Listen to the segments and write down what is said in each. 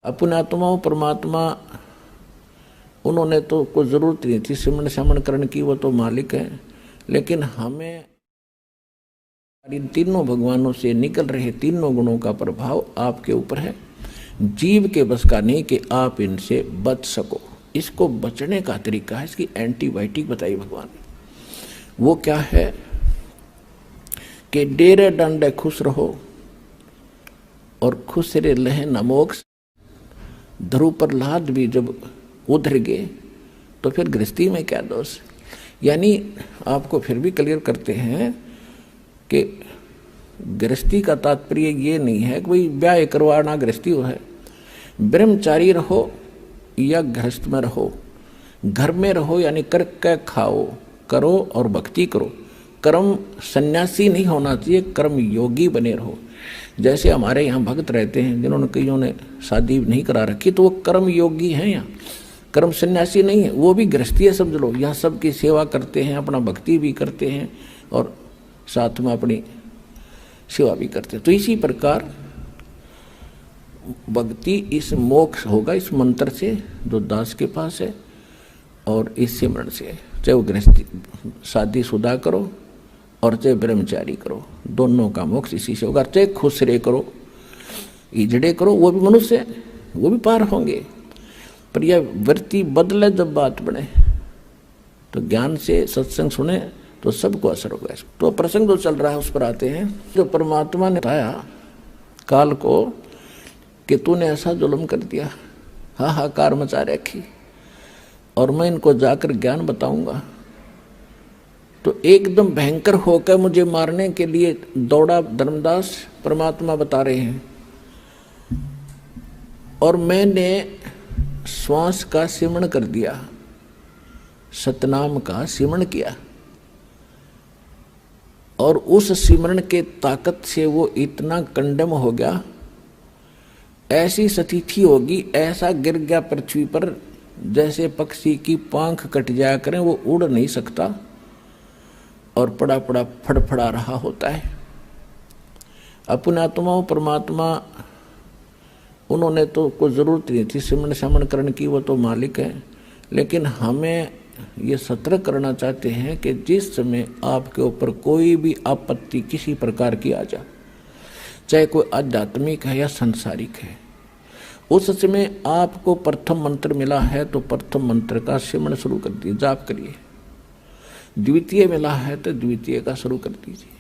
अपने आत्माओं परमात्मा उन्होंने तो कोई जरूरत नहीं थी सिमरण समण करने की, वो तो मालिक है। लेकिन हमें इन तीनों भगवानों से निकल रहे तीनों गुणों का प्रभाव आपके ऊपर है, जीव के बस का नहीं कि आप इनसे बच सको। इसको बचने का तरीका है, इसकी एंटीबायोटिक बताई भगवान ने। वो क्या है कि डेरे डंडे खुश रहो और खुश रे लहे न मोक्ष। ध्रुव प्रहलाद भी जब उधर गए तो फिर गृहस्थी में क्या दोष। यानी आपको फिर भी क्लियर करते हैं कि गृहस्थी का तात्पर्य ये नहीं है कि भाई ब्याह करवाना गृहस्थी हो है। ब्रह्मचारी रहो या गृहस्थ में रहो, घर में रहो यानी करके खाओ, करो और भक्ति करो। कर्म सन्यासी नहीं होना चाहिए, कर्म योगी बने रहो। जैसे हमारे यहाँ भक्त रहते हैं जिन्होंने कईयों ने शादी नहीं करा रखी तो वो कर्म योगी हैं, यहाँ कर्म सन्यासी नहीं है, वो भी गृहस्थी है समझ लो। यहाँ सबकी सेवा करते हैं, अपना भक्ति भी करते हैं और साथ में अपनी सेवा भी करते हैं। तो इसी प्रकार भक्ति इस मोक्ष होगा इस मंत्र से जो दास के पास है और इस सिमरण से, चाहे वो गृहस्थी शादी शुदा करो और चाहे ब्रह्मचारी करो, दोनों का मोक्ष इसी से होगा। चाहे खुश रे करो, इजड़े करो, वो भी मनुष्य है, वो भी पार होंगे। पर यह वृत्ति बदले जब बात बने तो ज्ञान से सत्संग सुने तो सबको असर होगा। तो प्रसंग जो चल रहा है उस पर आते हैं। जो परमात्मा ने बताया काल को कि तूने ऐसा जुल्म कर दिया, हाहाकार मचा रखी और मैं इनको जाकर ज्ञान बताऊंगा। तो एकदम भयंकर होकर मुझे मारने के लिए दौड़ा धर्मदास, परमात्मा बता रहे हैं। और मैंने श्वास का सिमरण कर दिया, सतनाम का सिमरण किया और उस सिमरण के ताकत से वो इतना कंडम हो गया, ऐसी स्थिति होगी, ऐसा गिर गया पृथ्वी पर जैसे पक्षी की पांख कट जाया करें, वो उड़ नहीं सकता और पड़ा पड़ा फड़फड़ा रहा होता है। अपने आत्माओं परमात्मा उन्होंने तो कोई जरूरत नहीं थी सिमरण समण करने की, वो तो मालिक है। लेकिन हमें ये सतर्क करना चाहते हैं कि जिस समय आपके ऊपर कोई भी आपत्ति किसी प्रकार की आ जाए, चाहे कोई आध्यात्मिक है या सांसारिक है, उस समय आपको प्रथम मंत्र मिला है तो प्रथम मंत्र का सिमरण शुरू कर दीजिए, जाप करिए। द्वितीय मिला है तो द्वितीय का शुरू कर दीजिए।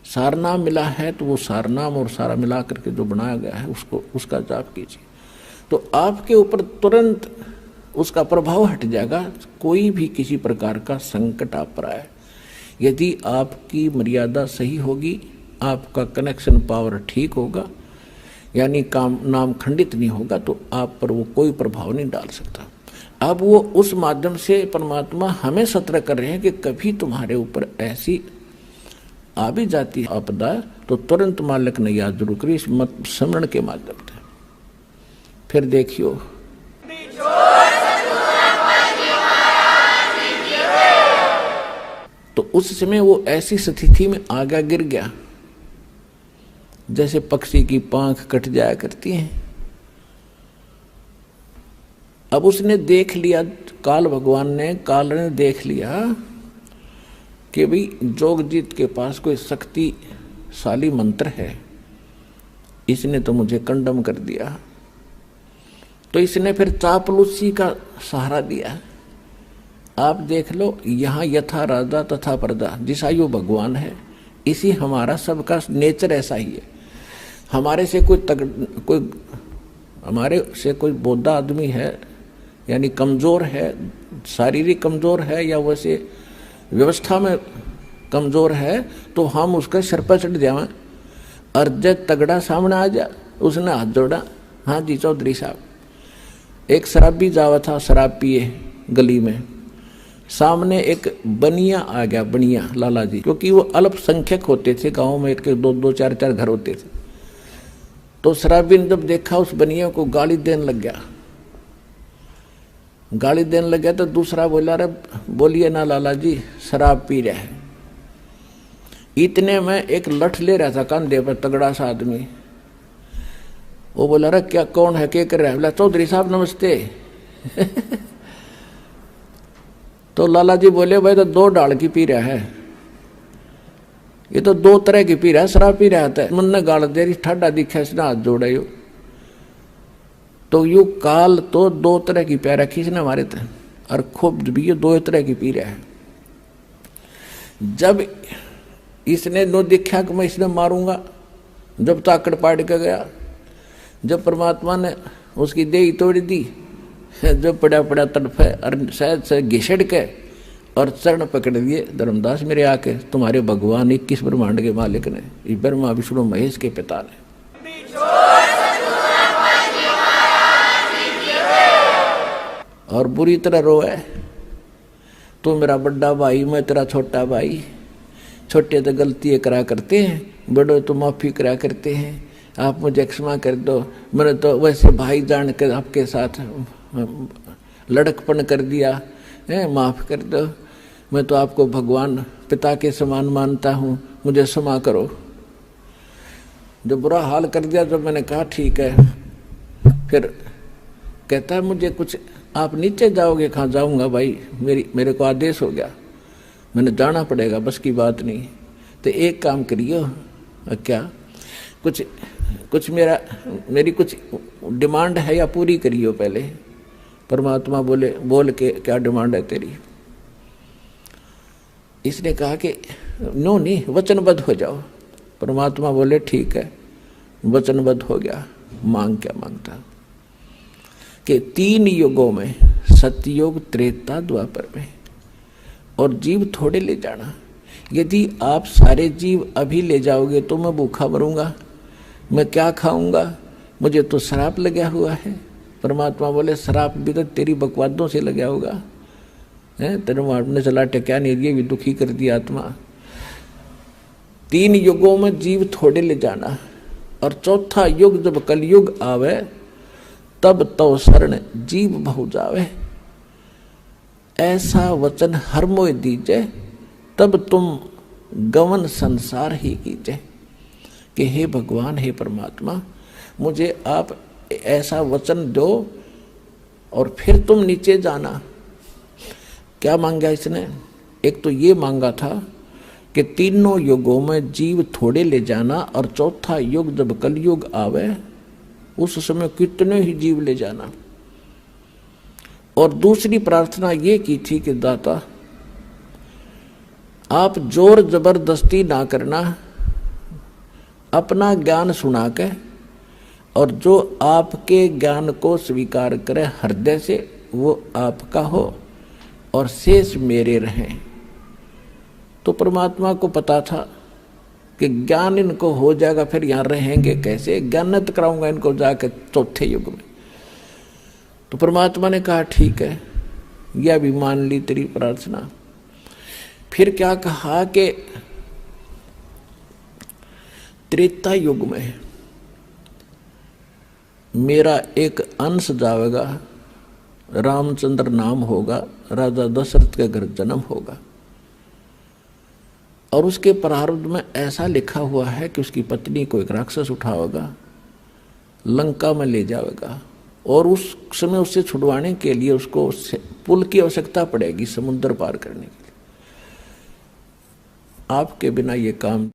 सारनाम मिला है तो वो सारनाम और सारा मिला करके जो बनाया गया है उसका जाप कीजिए। तो आपके ऊपर तुरंत उसका प्रभाव हट जाएगा। कोई भी किसी प्रकार का संकट आप पर आए, यदि आपकी मर्यादा सही होगी, आपका कनेक्शन पावर ठीक होगा, यानी काम नाम खंडित नहीं होगा, तो आप पर वो कोई प्रभाव नहीं डाल सकता। अब वो उस माध्यम से परमात्मा हमें सतर्क कर रहे हैं कि कभी तुम्हारे ऊपर ऐसी आ भी जाती है आपदा तो तुरंत मालिक ने याद जरूर करी इस स्मरण के माध्यम से। फिर देखियो तो उस समय वो ऐसी स्थिति में आगा गिर गया जैसे पक्षी की पांख कट जाया करती है। अब उसने देख लिया, काल ने देख लिया कि भाई जोगजीत के पास कोई शक्तिशाली मंत्र है, इसने तो मुझे कंडम कर दिया। तो इसने फिर चापलूसी का सहारा दिया। आप देख लो, यहाँ यथा राजा तथा प्रजा, जिसा यो भगवान है, इसी हमारा सबका नेचर ऐसा ही है। हमारे से कोई बोधा आदमी है, यानी कमजोर है, शारीरिक कमजोर है या वैसे व्यवस्था में कमजोर है, तो हम उसके सिर पर चढ़ जाए। और जब तगड़ा सामने आ जा, उसने हाथ जोड़ा, हाँ जी चौधरी साहब। एक शराबी जावा था, शराब पिए गली में, सामने एक बनिया आ गया, बनिया लाला जी, क्योंकि वो अल्पसंख्यक होते थे गाँव में, एक दो चार घर होते थे। तो शराबी ने जब देखा उस बनिया को, गाली देने लग गया। तो दूसरा बोला, अरे बोलिए ना लाला जी, शराब पी रहा है। इतने में एक लठ ले रहा था कंधे पर, तगड़ा सा आदमी, वो बोला अरे क्या कौन है, क्या कर रहा है? बोला चौधरी साहब नमस्ते। तो लाला जी बोले भाई तो दो डाल की पी रहा है, ये तो दो तरह की पी रहा है, शराब पी रहा था। मन ने गाल दे रही ठाडा दिखा इसने हाथ जोड़ा यू, तो यू काल तो दो तरह की प्यारा खींचने हमारे थे, और खूब भी ये दो तरह की पी रहा है। जब इसने नो देखा कि मैं इसने मारूंगा, जब ताकड़ पाड़ के गया, जब परमात्मा ने उसकी देही तोड़ दी, जब पड़ा पड़ा तड़फे और शायद से घिसड़ के और चरण पकड़ दिए, धर्मदास मेरे आके तुम्हारे भगवान 21 ब्रह्मांड के मालिक ने, ये ब्रह्मा विष्णु महेश के पिता ने। और बुरी तरह रोए, तो मेरा बड़ा भाई मैं तेरा छोटा भाई, छोटे तो गलतियाँ करा करते हैं, बड़े तो माफ़ी करा करते हैं, आप मुझे क्षमा कर दो, मैंने तो वैसे भाई जान कर आपके साथ लड़कपन कर दिया है, माफ़ कर दो, मैं तो आपको भगवान पिता के समान मानता हूँ, मुझे क्षमा करो। जो बुरा हाल कर दिया, जब मैंने कहा ठीक है, फिर कहता है मुझे कुछ आप नीचे जाओगे? कहाँ जाऊँगा भाई, मेरे को आदेश हो गया, मैंने जाना पड़ेगा, बस की बात नहीं। तो एक काम करियो, क्या कुछ मेरी कुछ डिमांड है या पूरी करियो पहले। परमात्मा बोले बोल के क्या डिमांड है तेरी? इसने कहा कि नो नहीं, वचनबद्ध हो जाओ। परमात्मा बोले ठीक है, वचनबद्ध हो गया। मांग क्या मांगता कि 3 युगों में, सतयुग त्रेता द्वापर में, और जीव थोड़े ले जाना। यदि आप सारे जीव अभी ले जाओगे तो मैं भूखा मरूंगा, मैं क्या खाऊंगा, मुझे तो शराब लगा हुआ है। परमात्मा बोले शराब भी तो तेरी बकवादों से लगा होगा, है तेरे मारने चला टक्या नहीं, ये भी दुखी कर दिया आत्मा। 3 युगों में जीव थोड़े ले जाना, और चौथा युग जब कलयुग आवे, तब तो शरण जीव बहु जावे। ऐसा वचन हर मोय दीजे, तब तुम गवन संसार ही कीजे। कि हे भगवान, हे परमात्मा, मुझे आप ऐसा वचन दो और फिर तुम नीचे जाना। क्या मांगा इसने? एक तो ये मांगा था कि 3 युगों में जीव थोड़े ले जाना, और चौथा युग जब कलयुग आवे उस समय कितने ही जीव ले जाना। और दूसरी प्रार्थना ये की थी कि दाता आप जोर जबरदस्ती ना करना, अपना ज्ञान सुना के, और जो आपके ज्ञान को स्वीकार करे हृदय से वो आपका हो और शेष मेरे रहें। तो परमात्मा को पता था कि ज्ञान इनको हो जाएगा, फिर यहाँ रहेंगे कैसे, ज्ञानत कराऊंगा इनको जाकर चौथे युग में। तो परमात्मा ने कहा ठीक है, यह भी मान ली तेरी प्रार्थना। फिर क्या कहा कि त्रेता युग में मेरा एक अंश जाएगा, रामचंद्र नाम होगा, राजा दशरथ के घर जन्म होगा, और उसके प्रारब्ध में ऐसा लिखा हुआ है कि उसकी पत्नी को एक राक्षस उठाएगा, लंका में ले जाएगा, और उस समय उससे छुड़वाने के लिए उसको पुल की आवश्यकता पड़ेगी समुद्र पार करने के लिए। आपके बिना ये काम